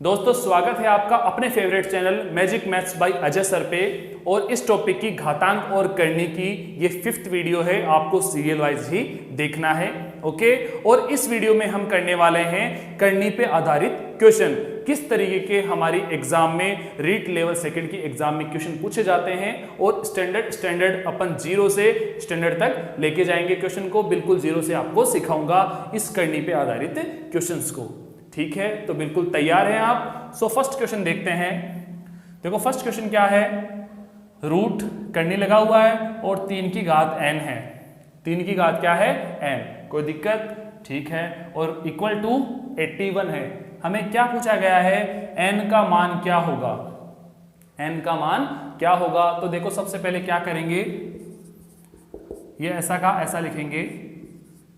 दोस्तों स्वागत है आपका अपने favourite channel magic maths by Ajay sir पे। और इस टॉपिक की घातांक और करनी की ये 5th वीडियो है, आपको सीरियल वाइज ही देखना है। ओके, और इस वीडियो में हम करने वाले हैं करनी पे आधारित क्वेश्चन। किस तरीके के हमारी एग्जाम में रीट लेवल सेकंड की एग्जाम में क्वेश्चन पूछे जाते हैं और स्टैंडर्ड अपन 0 से स्टैंडर्ड तक लेके जाएंगे क्वेश्चन को। बिल्कुल 0 से आपको सिखाऊंगा इस करनी पे आधारित क्वेश्चंस को। ठीक है, तो बिल्कुल तैयार हैं आप। सो फर्स्ट क्वेश्चन देखते हैं। देखो फर्स्ट क्वेश्चन क्या है, रूट करनी लगा हुआ है और 3 की घात n है। 3 की घात क्या है n, कोई दिक्कत? ठीक है, और इक्वल टू 81 है। हमें क्या पूछा गया है, n का मान क्या होगा, n का मान क्या होगा। तो देखो सबसे पहले क्या करेंगे, ये ऐसा का ऐसा लिखेंगे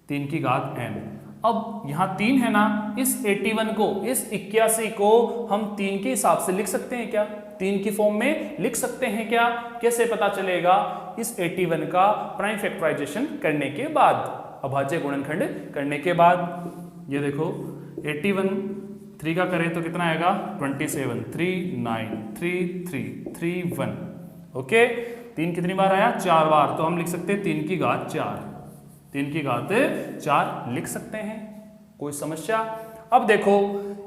3 की घात n। अब यहां 3 है ना, इस 81 को, इस 81 को हम 3 के हिसाब से लिख सकते हैं क्या, 3 की फॉर्म में लिख सकते हैं क्या? कैसे पता चलेगा? इस 81 का प्राइम फैक्टराइजेशन करने के बाद, अभाज्य गुणनखंड करने के बाद। ये देखो 81 3 का करें तो कितना आएगा 27, 3 9 3 3 3 1। ओके, 3 कितनी बार आया, 4 बार, तो हम लिख सकते हैं 3 की घात 4। 3 की घात 4 लिख सकते हैं, कोई समस्या? अब देखो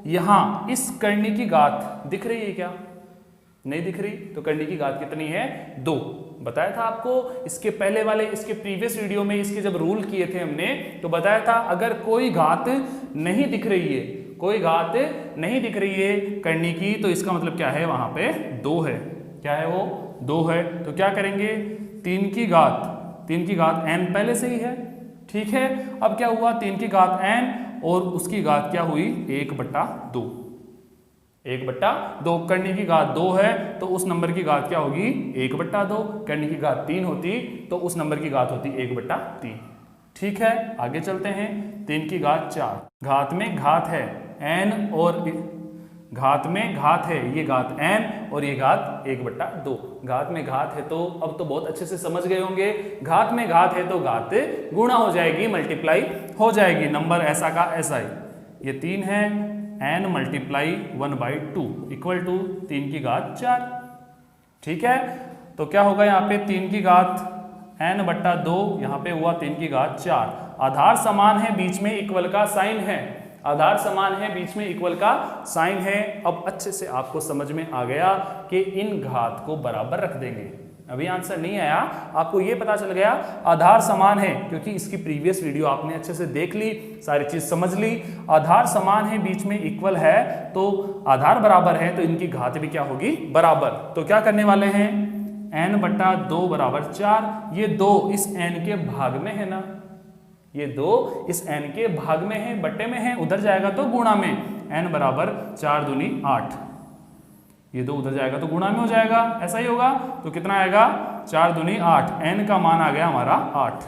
यहां इस करनी की घात दिख रही है क्या? नहीं दिख रही, तो करनी की घात कितनी है 2। बताया था आपको इसके पहले वाले, इसके प्रीवियस वीडियो में इसके जब रूल किए थे हमने, तो बताया था अगर कोई घात नहीं दिख रही है, कोई घात नहीं दिख रही है करनी की, तो इसका मतलब क्या है, वहां पे 2 है। क्या है वो, 2 है। तो क्या करेंगे, 3 की घात n पहले से ही है। ठीक है, अब क्या हुआ, 3 की घात n और उसकी घात क्या हुई 1/2। 1/2 करने की घात 2 है, तो उस नंबर की घात क्या होगी 1/2। करने की घात 3 होती तो उस नंबर की घात होती 1/3। ठीक है, आगे चलते हैं। 3 की घात 4, घात में घात है n और घात में घात है, ये घात n और ये घात 1/2। घात में घात है तो अब तो बहुत अच्छे से समझ गए होंगे, घात में घात है तो घात गुणा हो जाएगी, मल्टीप्लाई हो जाएगी, नंबर ऐसा का ऐसा ही। ये 3 है, n मल्टीप्लाई 1/2 इक्वल टू 3 की घात 4। ठीक है, तो क्या होगा यहाँ पे 3 की घात n/2, यहाँ पे हुआ 3 की घात 4। आधार समान है, बीच में इक्वल का साइन है, आधार समान है, बीच में इक्वल का साइन है। अब अच्छे से आपको समझ में आ गया कि इन घात को बराबर रख देंगे। अभी आंसर नहीं आया, आपको ये पता चल गया आधार समान है, क्योंकि इसकी प्रीवियस वीडियो आपने अच्छे से देख ली, सारी चीज समझ ली। आधार समान है, बीच में इक्वल है, तो आधार बराबर है, तो इनकी घात भी क्या होगी, बराबर। तो क्या करने वाले हैं, n/2 = 4। ये 2 इस n के भाग में है ना, ये 2 इस n के भाग में है, बट्टे में है, उधर जाएगा तो गुणा में। n बराबर 4 दूनी 8, ये 2 उधर जाएगा तो गुणा में हो जाएगा, ऐसा ही होगा। तो कितना आएगा 4 दूनी 8, n का मान आ गया हमारा 8।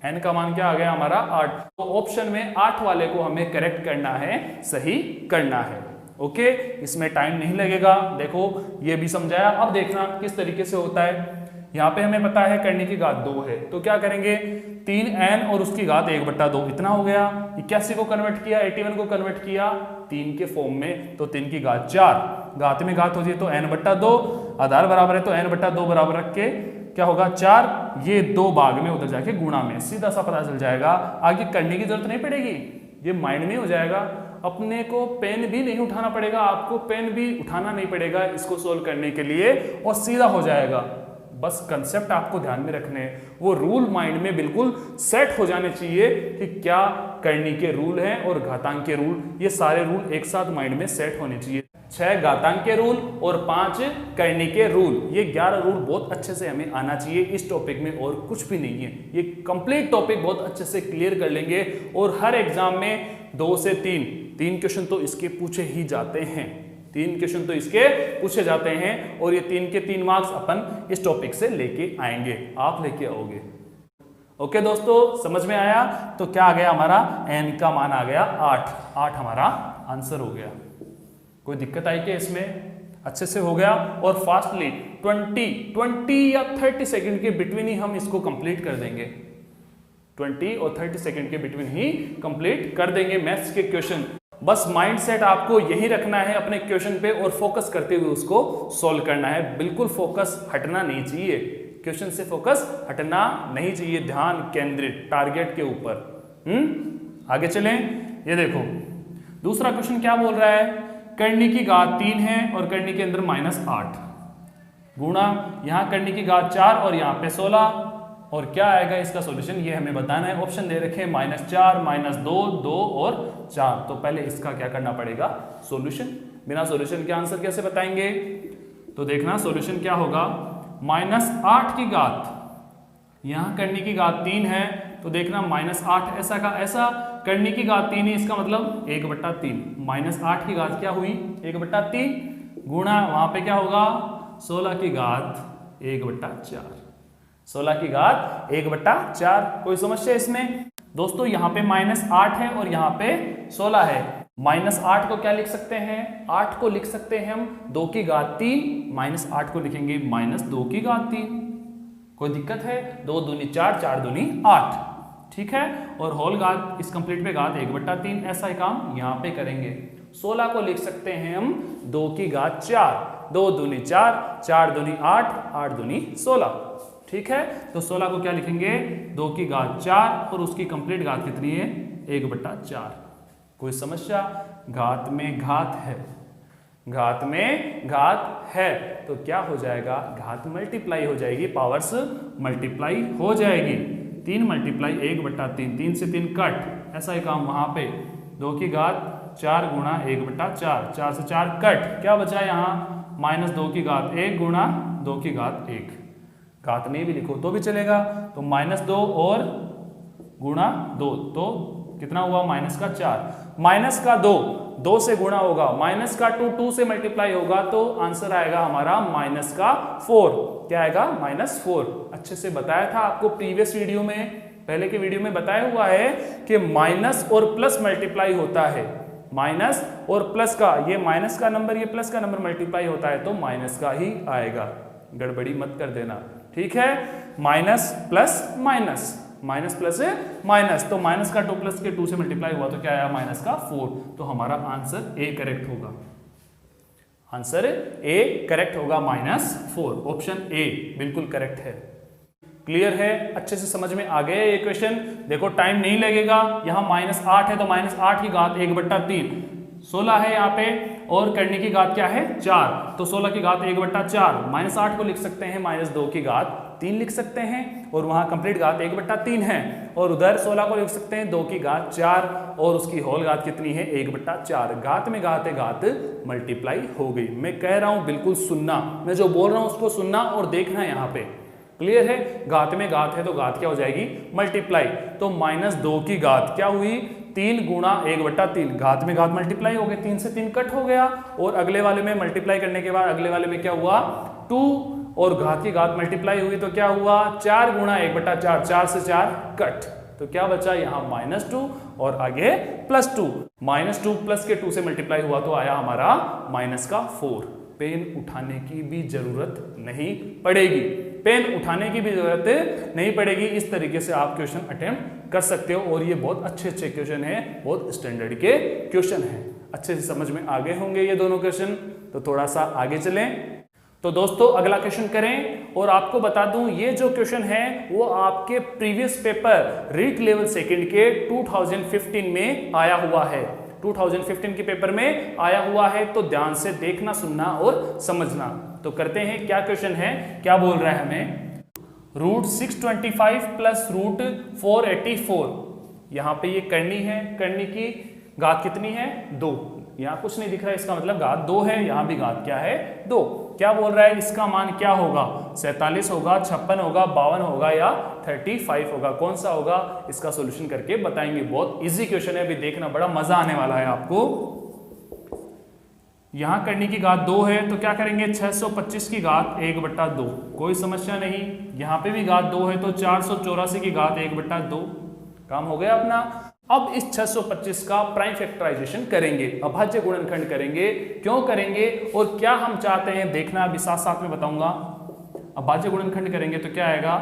n का मान क्या आ गया हमारा 8। तो ऑप्शन में 8 वाले को हमें करेक्ट करना है, सही करना है। ओके, इसमें टाइम नहीं लगेगा। देखो ये भी समझाया, अब देखना किस तरीके से होता है। यहाँ पे हमें पता है करने की घात 2 है, तो क्या करेंगे 3n और उसकी घात 1/2, इतना हो गया। 81 को कन्वर्ट किया, 81 को कन्वर्ट किया 3 के फॉर्म में, तो 3 की घात 4, घात में घात होती है तो n/2, आधार बराबर है तो n/2 बराबर रख के क्या होगा 4, ये 2 भाग में, उधर जाके गुणा में, सीधा सा पता चल जाएगा। आगे करने की जरूरत नहीं पड़ेगी, ये माइंड में हो जाएगा। अपने को पेन भी नहीं उठाना पड़ेगा, आपको पेन भी उठाना नहीं पड़ेगा इसको सोल्व करने के लिए, और सीधा हो जाएगा। बस कंसेप्ट आपको ध्यान में रखने, वो रूल माइंड में बिल्कुल सेट हो जाने चाहिए कि क्या करनी के रूल हैं और घातांक के रूल, ये सारे रूल एक साथ माइंड में सेट होने चाहिए। 6 घातांक के रूल और 5 करनी के रूल, ये 11 रूल बहुत अच्छे से हमें आना चाहिए इस टॉपिक में, और कुछ भी नहीं है। ये कंप्लीट टॉपिक बहुत अच्छे से क्लियर कर लेंगे, और हर एग्जाम में 2 से 3 क्वेश्चन तो इसके पूछे ही जाते हैं, 3 क्वेश्चन तो इसके पूछे जाते हैं, और ये 3 के 3 मार्क्स अपन इस टॉपिक से लेके आएंगे, आप लेके आओगे। ओके दोस्तों, समझ में आया? तो क्या आ गया हमारा, n का मान आ गया 8 हमारा आंसर हो गया। कोई दिक्कत आई क्या इसमें? अच्छे से हो गया, और फास्टली 20 या 30 सेकंड के बिटवीन ही हम इसको कंप्लीट कर देंगे। 20 और 30 सेकंड के बिटवीन ही कंप्लीट कर देंगे मैथ्स के क्वेश्चन। बस माइंडसेट आपको यही रखना है अपने क्वेश्चन पे और फोकस करते हुए उसको सॉल्व करना है। बिल्कुल फोकस हटना नहीं चाहिए, क्वेश्चन से फोकस हटना नहीं चाहिए, ध्यान केंद्रित टारगेट के ऊपर। आगे चलें, ये देखो दूसरा क्वेश्चन क्या बोल रहा है, करनी की घात 3 है और करनी के अंदर -8 गुणा यहाँ करनी की घात 4 और यहाँ पे 16, और क्या आएगा इसका सॉल्यूशन ये हमें बताना है। ऑप्शन दे रखे हैं -4, -2, 2 और 4। तो पहले इसका क्या करना पड़ेगा, सॉल्यूशन। बिना सॉल्यूशन के आंसर कैसे बताएंगे, तो देखना सॉल्यूशन क्या होगा। -8 की घात, यहाँ करनी की घात 3 है तो देखना -8 ऐसा का ऐसा, करनी की घात 3 है इसका मतलब 1/3, -8 की घात क्या हुई 1/3 गुणा वहां पे क्या होगा 16 की घात 1/4, 16 की घात 1/4। कोई समस्या इसमें दोस्तों, यहाँ पे -8 है और यहाँ पे 16 है। -8 को क्या लिख सकते हैं, 8 को लिख सकते हैं हम 2 की घात 3, -8 को लिखेंगे -2 की घात 3। कोई दिक्कत है, 2 दूनी 4, 4 दूनी 8, ठीक है। और होल घात इस कंप्लीट पे घात 1/3, ऐसा ही काम यहाँ पे करेंगे। 16 को लिख सकते हैं हम 2 की घात 4, 2 दूनी 4, 4 दूनी 8, 8 दूनी 16, ठीक है। तो 16 को क्या लिखेंगे 2 की घात 4 और उसकी कंप्लीट घात कितनी है 1/4। कोई समस्या, घात में घात है, घात में घात है तो क्या हो जाएगा, घात मल्टीप्लाई हो जाएगी, पावर्स मल्टीप्लाई हो जाएगी। 3 मल्टीप्लाई 1/3, 3 से 3 कट, ऐसा ही काम वहां पे 2 की घात 4 गुणा 1/4, 4 से 4 कट, क्या बचा यहाँ -2 की घात 1 गुणा 2 की घात 1। घात नहीं भी लिखो तो भी चलेगा। तो -2 और गुणा 2 तो कितना हुआ -4, -2 से गुणा होगा, -2 2 से मल्टीप्लाई होगा तो आंसर आएगा हमारा -4। क्या आएगा -4। अच्छे से बताया था आपको प्रीवियस वीडियो में, पहले के वीडियो में बताया हुआ है कि माइनस और प्लस मल्टीप्लाई होता है, माइनस और प्लस का, ये माइनस का नंबर ये प्लस का नंबर मल्टीप्लाई होता है तो माइनस का ही आएगा, गड़बड़ी मत कर देना, ठीक है। Minus plus minus, minus plus minus, तो माइनस का 2 प्लस के 2 से मल्टीप्लाई हुआ तो क्या आया -4। तो हमारा आंसर ए करेक्ट होगा, आंसर ए करेक्ट होगा -4, ऑप्शन ए बिल्कुल करेक्ट है। क्लियर है, अच्छे से समझ में आ गया ये क्वेश्चन। देखो टाइम नहीं लगेगा, यहाँ -8 है तो -8 की घात 1/3, 16 है यहाँ पे और करने की घात क्या है 4, तो 16 की घात 1/4, -8 को लिख सकते हैं -2 की घात 3 लिख सकते हैं और वहां कंप्लीट घात 1/3 है, और उधर 16 को लिख सकते हैं 2 की घात 4 और उसकी होल घात कितनी है 1/4। घात में घात है, घात मल्टीप्लाई हो गई। मैं कह रहा हूं बिल्कुल सुनना, मैं जो बोल रहा हूं उसको सुनना और देखना यहाँ पे। क्लियर है, घात में घात है तो घात क्या हो जाएगी मल्टीप्लाई। तो -2 की घात क्या हुई 3 गुणा 1/3, घात में घात मल्टीप्लाई हो गए, 3 से 3 कट हो गया, और अगले वाले में मल्टीप्लाई करने के बाद अगले वाले में क्या हुआ 2, और घात की घात मल्टीप्लाई हुई तो क्या हुआ 4 गुणा 1/4, 4 से 4 कट, तो क्या बचा यहाँ -2 और आगे +2, -2 प्लस के 2 से मल्टीप्लाई हुआ तो आया हमारा -4। पेन उठाने की भी जरूरत नहीं पड़ेगी, पेन उठाने की भी जरूरत नहीं पड़ेगी। इस तरीके से आप क्वेश्चन अटेम्प्ट कर सकते हो और ये बहुत अच्छे अच्छे क्वेश्चन है, बहुत स्टैंडर्ड के क्वेश्चन है। अच्छे से समझ में आ गए होंगे ये दोनों क्वेश्चन, तो थोड़ा सा आगे चलें। तो दोस्तों अगला क्वेश्चन करें, और आपको बता दूं ये जो क्वेश्चन है वो आपके previous paper REET level second के 2015 में आया हुआ है, 2015 के पेपर में आया हुआ है, तो ध्यान से देखना, सुनना और समझना। तो करते हैं, क्या क्वेश्चन है, क्या बोल रहा है हमें, √625 प्लस √484, यहाँ पे ये करनी है, करनी की घात कितनी है 2, यहाँ कुछ नहीं दिख रहा है, इसका मतलब घात 2 है, यहाँ भी घात क्या है 2। क्या बोल रहा है, इसका मान क्या होगा, 47 होगा, 56 होगा, 52 होगा या 35 होगा, कौन सा होगा, इसका सॉल्यूशन करके बताएंगे। बहुत इजी क्वेश्चन है, अभी देखना बड़ा मजा आने वाला है आपको। यहां करने की घात 2 है तो क्या करेंगे 625 की घात 1/2, कोई समस्या नहीं। यहां पे भी घात 2 है तो 484 की घात 1/2, काम हो गया अपना। अब इस 625 का प्राइम फैक्टराइजेशन करेंगे, अभाज्य गुणनखंड करेंगे, क्यों करेंगे और क्या हम चाहते हैं देखना, अभी साथ साथ में बताऊंगा। अभाज्य गुणनखंड करेंगे तो क्या आएगा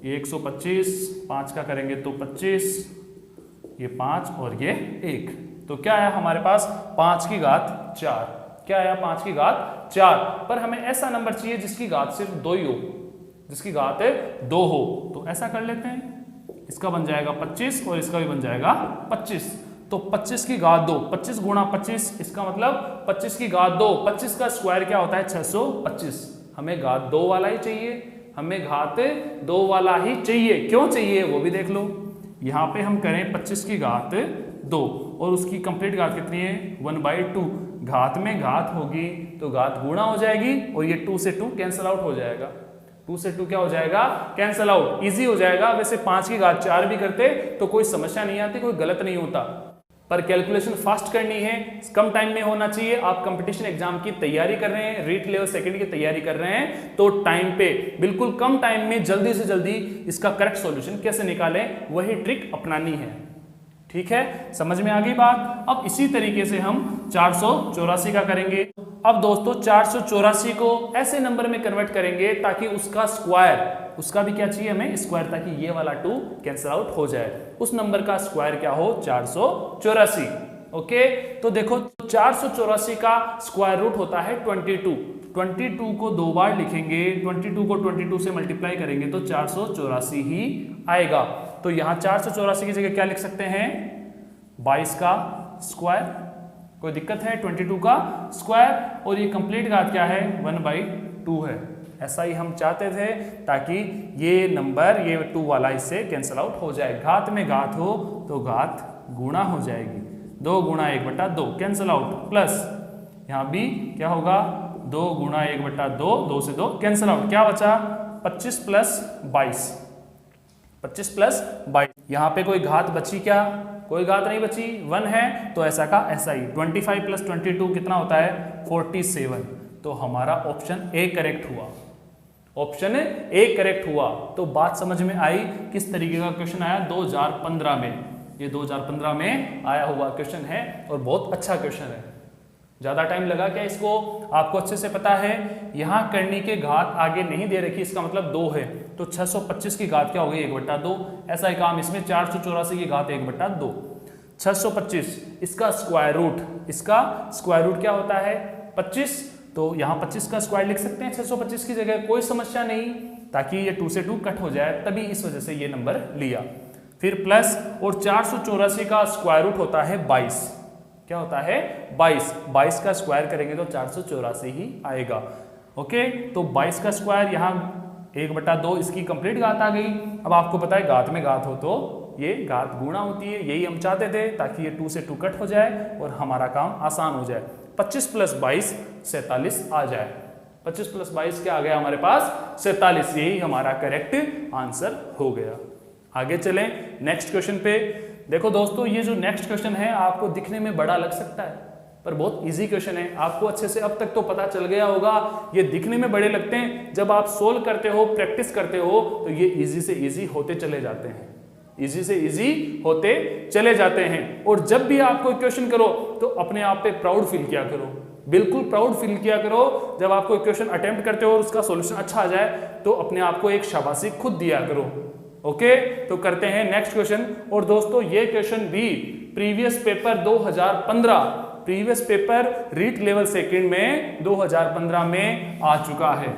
125, 5 का करेंगे तो 25, ये 5 और ये 1, तो क्या आया हमारे पास 5 की घात 4। क्या आया 5 की घात 4। पर हमें ऐसा नंबर चाहिए जिसकी घात सिर्फ 2 ही हो, जिसकी घात 2 हो। तो ऐसा कर लेते हैं, इसका बन जाएगा 25 और इसका भी बन जाएगा 25। तो 25 की घात 2, 25 गुणा 25, इसका मतलब 25 की घात 2। 25 का स्क्वायर क्या होता है 625। हमें घात 2 वाला ही चाहिए, हमें घात 2 वाला ही चाहिए। क्यों चाहिए वो भी देख लो। यहाँ पे हम करें 25 की घात 2 और उसकी कंप्लीट घात कितनी है 1/2। घात में घात होगी तो घात गुणा हो जाएगी और ये 2 से 2 कैंसिल आउट हो जाएगा। 2 से 2 क्या हो जाएगा कैंसिल आउट, इजी हो जाएगा। वैसे 5 की घात 4 भी करते तो कोई समस्या नहीं आती, कोई गलत नहीं होता, पर कैलकुलेशन फास्ट करनी है, कम टाइम में होना चाहिए। आप कंपटीशन एग्जाम की तैयारी कर रहे हैं, रीट लेवल सेकंड की तैयारी कर रहे हैं, तो टाइम पे बिल्कुल कम टाइम में जल्दी से जल्दी इसका करेक्ट सॉल्यूशन कैसे निकालें वही ट्रिक अपनानी है। ठीक है, समझ में आ गई बात। अब इसी तरीके से हम 484 का करेंगे। अब दोस्तों 484 को ऐसे नंबर में कन्वर्ट करेंगे ताकि उसका स्क्वायर, उसका भी क्या चाहिए हमें स्क्वायर, ताकि ये वाला 2 कैंसिल आउट हो जाए। उस नंबर का स्क्वायर क्या हो 484। ओके, तो देखो 484 का स्क्वायर रूट होता है 22। 22 को 2 बार लिखेंगे, 22 को 22 से मल्टीप्लाई करेंगे तो 484 ही आएगा। तो यहां 484 की जगह क्या लिख सकते हैं 22 का स्क्वायर, कोई दिक्कत है 22 का स्क्वायर, और ये कंप्लीट घात क्या है 1/2 है। ऐसा ही हम चाहते थे ताकि ये नंबर ये 2 वाला इससे कैंसिल आउट हो जाए। घात में घात हो तो घात गुणा हो जाएगी, 2 गुणा 1/2 कैंसिल आउट, प्लस यहाँ भी क्या होगा 2 गुणा 1/2, 2 से 2 कैंसिल आउट, क्या बचा 25 प्लस 22, 25 प्लस 22। यहाँ पे कोई घात बची क्या, कोई घात नहीं बची, 1 है तो ऐसा का ऐसा ही। 25 प्लस 22 कितना होता है 47। तो हमारा ऑप्शन ए करेक्ट हुआ, ऑप्शन ए करेक्ट हुआ। तो बात समझ में आई। किस तरीके का क्वेश्चन आया 2015 में, ये 2015 में आया हुआ क्वेश्चन है और बहुत अच्छा क्वेश्चन है। ज्यादा टाइम लगा क्या इसको, आपको अच्छे से पता है। यहाँ करनी के घात आगे नहीं दे रखी, इसका मतलब 2 है, तो 625 की घात क्या हो गई 1/2। ऐसा ही काम इसमें 484 की घात 1/2, 625 इसका स्क्वायर रूट, इसका स्क्वायर रूट क्या होता है 25। तो यहाँ 25 का स्क्वायर लिख सकते हैं 625 की जगह, कोई समस्या नहीं, ताकि ये 2 से 2 कट हो जाए, तभी इस वजह से ये नंबर लिया। फिर प्लस, और 484 का स्क्वायर रूट होता है 22। क्या होता है 22, 22 का स्क्वायर करेंगे तो 484 ही आएगा। ओके, तो 22 का स्क्वायर यहाँ 1/2, इसकी कंप्लीट घात आ गई। अब आपको पता है घात में घात हो तो ये घात गुणा होती है, यही हम चाहते थे, ताकि ये 2 से 2 कट हो जाए और हमारा काम आसान हो जाए। 25 प्लस 22 47 आ जाए। 25 प्लस 22 क्या आ गया हमारे पास 47, यही हमारा करेक्ट आंसर हो गया। आगे चलें नेक्स्ट क्वेश्चन पे। देखो दोस्तों, ये जो नेक्स्ट क्वेश्चन है आपको दिखने में बड़ा लग सकता है, पर बहुत इजी क्वेश्चन है। आपको अच्छे से अब तक तो पता चल गया होगा, ये दिखने में बड़े लगते हैं, जब आप सोल्व करते हो, प्रैक्टिस करते हो, तो ये इजी से इजी होते चले जाते हैं, इजी से इजी होते चले जाते हैं। और जब भी आप कोई क्वेश्चन करो तो अपने आप पे प्राउड फील किया करो, बिल्कुल प्राउड फील किया करो। जब आप कोई क्वेश्चन अटेम्प्ट करते हो और उसका सॉल्यूशन अच्छा आ जाए तो अपने आप को एक शाबाशी खुद दिया करो। ओके, तो करते हैं नेक्स्ट क्वेश्चन। और दोस्तों ये क्वेश्चन भी previous paper 2015, previous paper REET level second में 2015 में आ चुका है,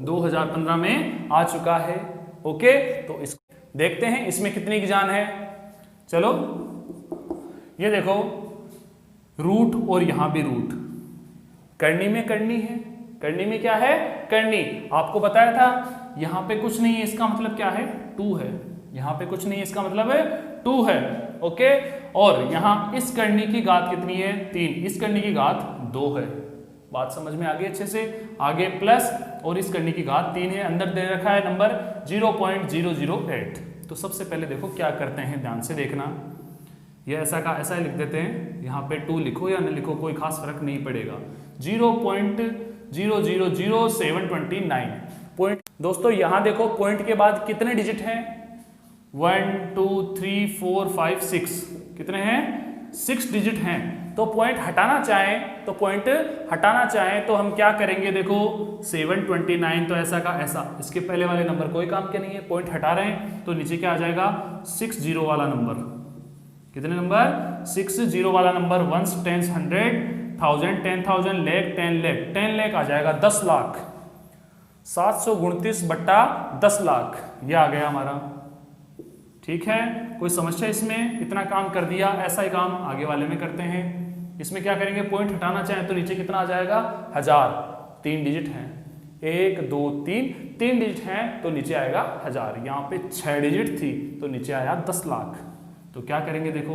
2015 में आ चुका है। ओके, तो इस देखते हैं इसमें कितनी की जान है। चलो ये देखो, रूट और यहां भी रूट, करनी में करनी है, करनी में क्या है करनी, आपको बताया था। यहां पे कुछ नहीं है, इसका मतलब क्या है 2 है, यहां पे कुछ नहीं है, इसका मतलब है 2 है। ओके, और यहां इस करनी की घात कितनी है 3, इस करनी की घात 2 है। बात समझ में आ गई अच्छे से। आगे प्लस, और इस करनी की घात 3 है, अंदर दे रखा है नंबर 0.008। तो सबसे पहले देखो क्या करते हैं, ध्यान से देखना। ये ऐसा का ऐसा ही लिख देते हैं, यहाँ पे 2 लिखो या न लिखो कोई खास फर्क नहीं पड़ेगा। 0.000729 पॉइंट। दोस्तों यहाँ देखो पॉइंट के बाद कितने डिजिट हैं 1 2 3 4 5 6, कितने हैं 6 डिजिट हैं। तो पॉइंट हटाना चाहें तो हम क्या करेंगे, देखो 729, तो ऐसा का ऐसा, इसके पहले वाले नंबर कोई काम के नहीं है, पॉइंट हटा रहे हैं तो नीचे क्या आ जाएगा 60 वाला नंबर, कितने नंबर? 6 जीरो वाला नंबर, वंस, टेंस, 100, 1000, 10,000, लाख, 10 लाख, 10 लाख आ जाएगा 10 लाख। 729 बट्टा 10 लाख ये आ गया हमारा। ठीक है, कोई समस्या इसमें? इतना काम कर दिया। ऐसा ही काम आगे वाले में करते हैं। इसमें क्या करेंगे? पॉइंट हटाना चाहें तो नीचे कितना आ जाएगा? 1000। 3 डिजिट हैं, 1 2 3, 3 डिजिट हैं तो नीचे आएगा 1000। यहाँ पे 6 डिजिट थी तो नीचे आया 10 लाख। तो क्या करेंगे? देखो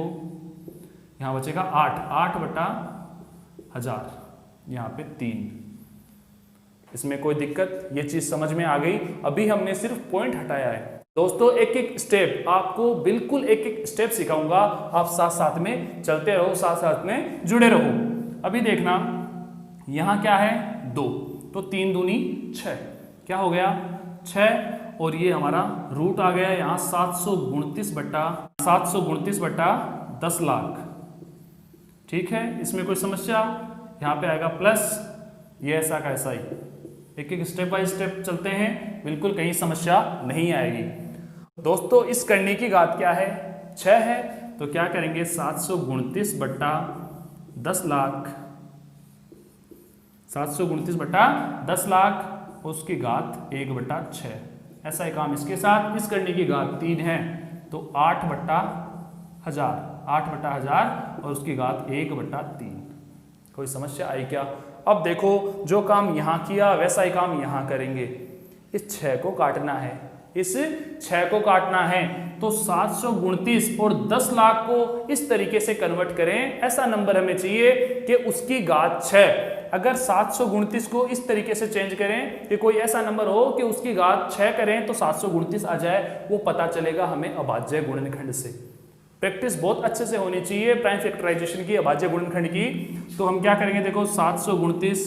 यहाँ बचेगा 8, 8 बटा 1000, यहाँ पे 3। इसमें कोई दिक्कत? ये चीज समझ में आ गई? अभी हमने सिर्फ पॉइंट हटाया है। दोस्तों एक एक स्टेप आपको, बिल्कुल एक एक स्टेप सिखाऊंगा, आप साथ साथ में चलते रहो, साथ साथ में जुड़े रहो। अभी देखना, यहाँ क्या है? 2, तो 3 दूनी 6, क्या हो गया? 6, और ये हमारा रूट आ गया यहाँ 729 बट्टा 10 लाख। ठीक है, इसमें कोई समस्या? यहाँ पे आएगा प्लस, ये ऐसा का ऐसा ही। एक एक स्टेप बाय स्टेप चलते हैं, बिल्कुल कहीं समस्या नहीं आएगी। दोस्तों इस करने की घात क्या है? 6 है, तो क्या करेंगे? 729 बट्टा 10 लाख, 729 बट्टा 10 लाख, उसकी घात 1 बट्टा 6। ऐसा ही काम इसके साथ। इस करने की घात 3 है तो 8 बट्टा 1000, 8 बट्टा 1000 और उसकी घात 1 बट्टा 3। कोई समस्या आई क्या? अब देखो, जो काम यहाँ किया वैसा ही काम यहाँ करेंगे। इस 6 को काटना है, इस 6 को काटना है, तो 729 और 10 लाख को इस तरीके से कन्वर्ट करें। ऐसा नंबर हमें चाहिए कि उसकी घात 6। अगर 729 को इस तरीके से चेंज करें कि कोई ऐसा नंबर हो कि उसकी घात 6 करें तो 729 आ जाए, वो पता चलेगा हमें अभाज्य गुणनखंड से। प्रैक्टिस बहुत अच्छे से होनी चाहिए प्राइम फैक्टराइजेशन की, अभाज्य गुणनखंड की। तो हम क्या करेंगे? देखो 729,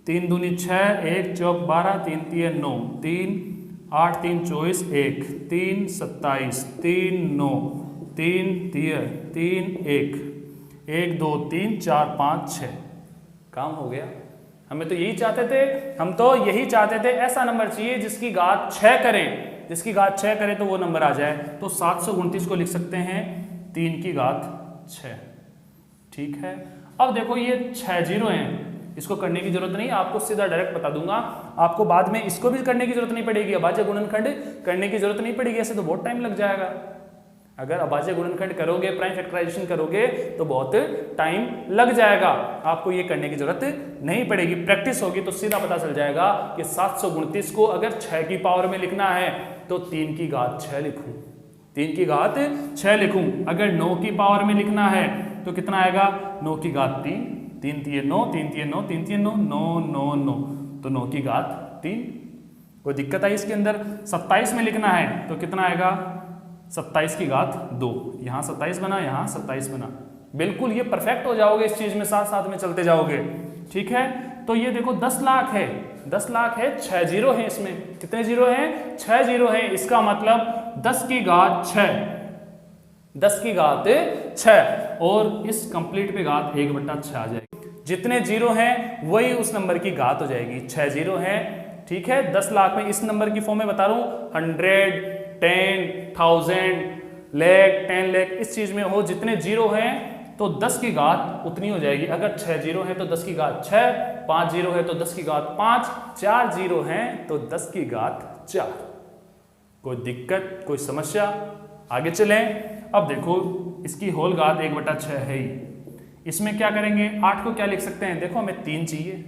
3 दूनी 6, 1 चौक 12, 3 तिये 9, 3 8 3 24, 1 3 27, 3 9, 3 तिये 3 1, 1 2 3 4 5 6। काम हो गया। हमें तो यही चाहते थे, हम तो यही चाहते थे, ऐसा नंबर चाहिए जिसकी घात 6 करें, जिसकी घात 6 करें तो वो नंबर आ जाए। तो 729 को लिख सकते हैं 3 की घात 6। ठीक है, अब देखो ये 6 जीरो हैं, इसको करने की जरूरत नहीं, आपको सीधा डायरेक्ट बता दूंगा। आपको बाद में इसको भी करने की जरूरत नहीं पड़ेगी, अभाज्य गुणनखंड करने की जरूरत नहीं पड़ेगी, ऐसे तो बहुत टाइम लग जाएगा। अगर अभाज्य गुणनखंड करोगे, प्राइम फैक्टराइजेशन करोगे तो बहुत टाइम लग जाएगा। आपको ये करने की जरूरत नहीं पड़ेगी, प्रैक्टिस होगी तो सीधा पता चल जाएगा कि 729 को अगर 6 की पावर में लिखना है तो 3 की घात 6 लिखूं, 3 की घात 6 लिखूं। अगर 9 की पावर में लिखना है तो कितना आएगा? 9 की घात 3, 3 तिये 9, 3 तिये 9, 3 तिये 9, 9 9 9, तो 9 की घात 3। कोई दिक्कत आई इसके अंदर? 27 में लिखना है तो कितना आएगा? 27 की घात 2, यहाँ 27 बना, यहाँ 27 बना। बिल्कुल ये परफेक्ट हो जाओगे इस चीज में, साथ साथ में चलते जाओगे। ठीक है, तो ये देखो 10 लाख है, 10 लाख है, 6 जीरो है इसमें। कितने जीरो हैं? 6 जीरो है। इसका मतलब 10 की घात 6, 10 की घात 6, और इस कंप्लीट पे घात 1 बट्टा 6 आ जाएगी। जितने जीरो हैं वही उस नंबर की घात हो जाएगी। 6 जीरो है। ठीक है, 10 लाख में इस नंबर की फॉर्म में बता रहा हूं, 100, 10, 1000, लाख, 10 लाख, इस चीज में हो। जितने जीरो हैं तो 10 की घात उतनी हो जाएगी। अगर 6 जीरो है तो 10 की घात 6, 5 जीरो है तो 10 की घात 5, 4 जीरो हैं तो 10 की घात 4। कोई दिक्कत, कोई समस्या? आगे चलें। अब देखो इसकी होल घात 1 बटा 6 है ही। इसमें क्या करेंगे? 8 को क्या लिख सकते हैं? देखो हमें 3 चाहिए।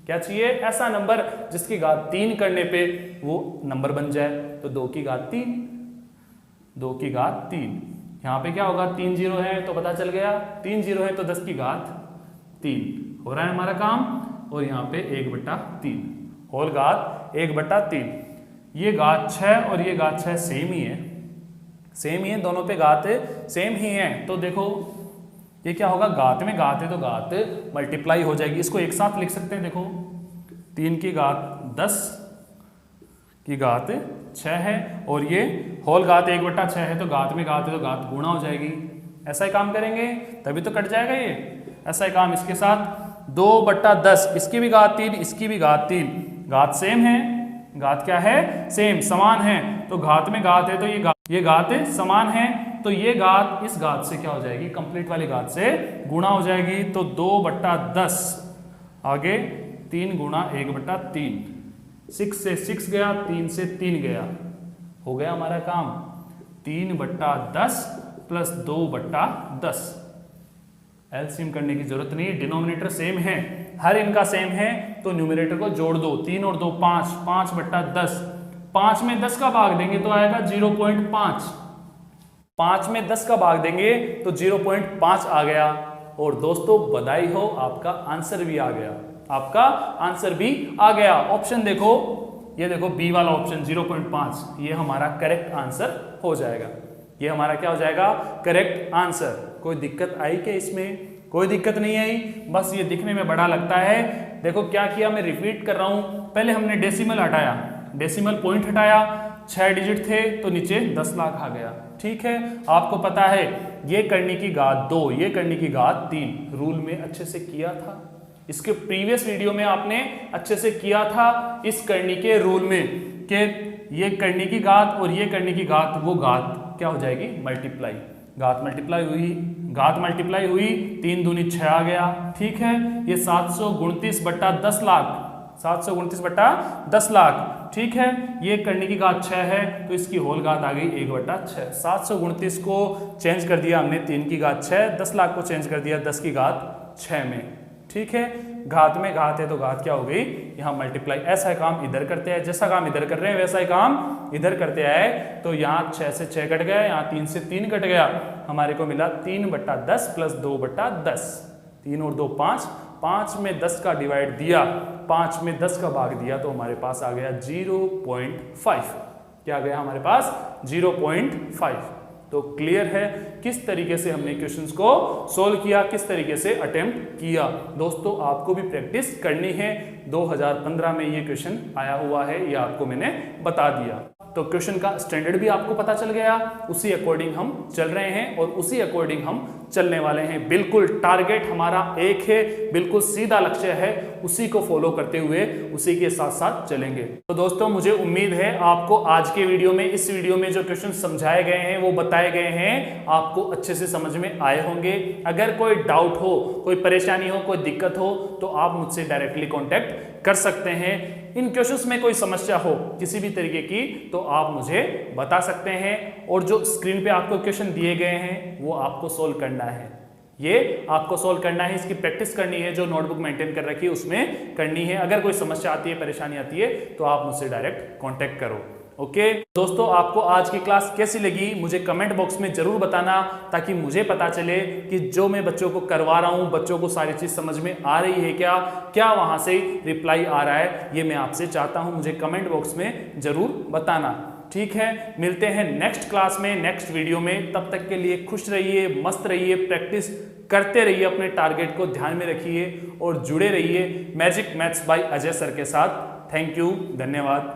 क्या चाहिए? ऐसा नंबर जिसकी घात 3 करने पे वो नंबर बन जाए। तो 2 की घात 3, 2 की घात 3। यहाँ पे क्या होगा? 3 जीरो है तो पता चल गया, 3 जीरो है तो 10 की घात 3 हो रहा है हमारा काम। और यहाँ पे 1 बट्टा 3, होल घात 1 बट्टा 3। ये घात 6 और ये घात 6 सेम ही है, सेम ही है, दोनों पे घात सेम ही है। तो देखो ये क्या होगा? घात में घात है तो घात मल्टीप्लाई हो जाएगी। इसको एक साथ लिख सकते हैं। देखो 3 की घात 10 की घात 6 है, और ये होल घात 1 बट्टा 6 है, तो घात में घात है तो घात गुणा हो जाएगी। ऐसा ही काम करेंगे तभी तो कट जाएगा ये। ऐसा ही काम इसके साथ 2 बट्टा 10, इसकी भी घात 3, इसकी भी घात 3, घात सेम है। घात क्या है? सेम, समान है। तो घात में घात है तो ये घात समान है, तो ये घात इस घात से क्या हो जाएगी, कंप्लीट वाली घात से गुणा हो जाएगी। तो 2/10 आगे 3 गुणा 1/3, 6 से 6 गया, 3 से 3 गया, हो गया हमारा काम। 3/10 प्लस 2/10। एलसीएम करने की जरूरत नहीं, डिनोमिनेटर सेम है, हर इनका सेम है, तो न्यूमरेटर को जोड़ दो। 3 और 2 5, 5/10। 5 में 10 का भाग देंगे तो आएगा 0.5। 5 में 10 का भाग देंगे तो 0.5 आ गया। और दोस्तों बधाई हो, आपका आंसर भी आ गया, आपका आंसर भी आ गया। ऑप्शन देखो, ये देखो बी वाला ऑप्शन 0.5, ये हमारा करेक्ट आंसर हो जाएगा। ये हमारा क्या हो जाएगा, करेक्ट आंसर। कोई दिक्कत आई क्या इसमें? कोई दिक्कत नहीं आई, बस ये दिखने में बड़ा लगता है। देखो क्या किया, मैं रिपीट कर रहा हूं, पहले हमने डेसिमल हटाया, डेसिमल पॉइंट हटाया, 6 डिजिट थे तो नीचे 10 लाख आ गया। ठीक है, आपको पता है ये करने की घात 2, ये करने की घात 3 रूल में अच्छे से किया था। इसके प्रीवियस वीडियो में आपने अच्छे से किया था इस करनी के रूल में, कि ये करने की घात और ये करने की घात, वो घात क्या हो जाएगी, मल्टीप्लाई। घात मल्टीप्लाई हुई 3 दूनी 6 आ गया। ठीक है, ये 729/10 लाख, 729/10 लाख। ठीक है, ये करने की घात 6 है तो इसकी होल घात आ गई 1/6। 729 को चेंज कर दिया हमने 3 की घात 6, 10 लाख को चेंज कर दिया 10 की घात 6 में। ठीक है, घात में घात है तो घात क्या हो गई, यहाँ मल्टीप्लाई। ऐसा काम इधर करते हैं, जैसा काम इधर कर रहे हैं वैसा ही काम इधर करते आए। तो यहाँ 6 से 6 कट गया, यहाँ 3 से 3 कट गया, हमारे को मिला 3/10 प्लस 2/10। 3 और 2 5, 5 में 10 का डिवाइड दिया, 5 में 10 का भाग दिया, तो हमारे पास आ गया 0.5। क्या आ गया हमारे पास, 0.5। तो क्लियर है किस तरीके से हमने क्वेश्चंस को सोल्व किया, किस तरीके से अटेम्प्ट किया। दोस्तों आपको भी प्रैक्टिस करनी है, 2015 में ये क्वेश्चन आया हुआ है, ये आपको मैंने बता दिया। तो क्वेश्चन का स्टैंडर्ड भी आपको पता चल गया, उसी अकॉर्डिंग हम चल रहे हैं और उसी अकॉर्डिंग हम चलने वाले हैं। बिल्कुल टारगेट हमारा एक है, बिल्कुल सीधा लक्ष्य है, उसी को फॉलो करते हुए उसी के साथ साथ चलेंगे। तो दोस्तों मुझे उम्मीद है आपको आज के वीडियो में, इस वीडियो में जो क्वेश्चन समझाए गए हैं, वो बताए गए हैं, आपको अच्छे से समझ में आए होंगे। अगर कोई डाउट हो, कोई परेशानी हो, कोई दिक्कत हो, तो आप मुझसे डायरेक्टली कॉन्टेक्ट कर सकते हैं। इन क्वेश्चंस में कोई समस्या हो किसी भी तरीके की तो आप मुझे बता सकते हैं, और जो स्क्रीन पे आपको क्वेश्चन दिए गए हैं वो आपको सोल्व करना है, ये आपको सोल्व करना है, इसकी प्रैक्टिस करनी है, जो नोटबुक मेंटेन कर रखी है उसमें करनी है। अगर कोई समस्या आती है, परेशानी आती है, तो आप मुझसे डायरेक्ट कांटेक्ट करो। ओके दोस्तों, आपको आज की क्लास कैसी लगी मुझे कमेंट बॉक्स में जरूर बताना, ताकि मुझे पता चले कि जो मैं बच्चों को करवा रहा हूं, बच्चों को सारी चीज समझ में आ रही है क्या वहां से रिप्लाई आ रहा है, ये मैं आपसे चाहता हूं, मुझे कमेंट बॉक्स में जरूर बताना। ठीक है, मिलते हैं नेक्स्ट क्लास में, नेक्स्ट वीडियो में। तब तक के लिए खुश रहिए, मस्त रहिए, प्रैक्टिस करते रहिए, अपने टारगेट को ध्यान में रखिए और जुड़े रहिए magic maths by Ajay sir के साथ। थैंक यू, धन्यवाद।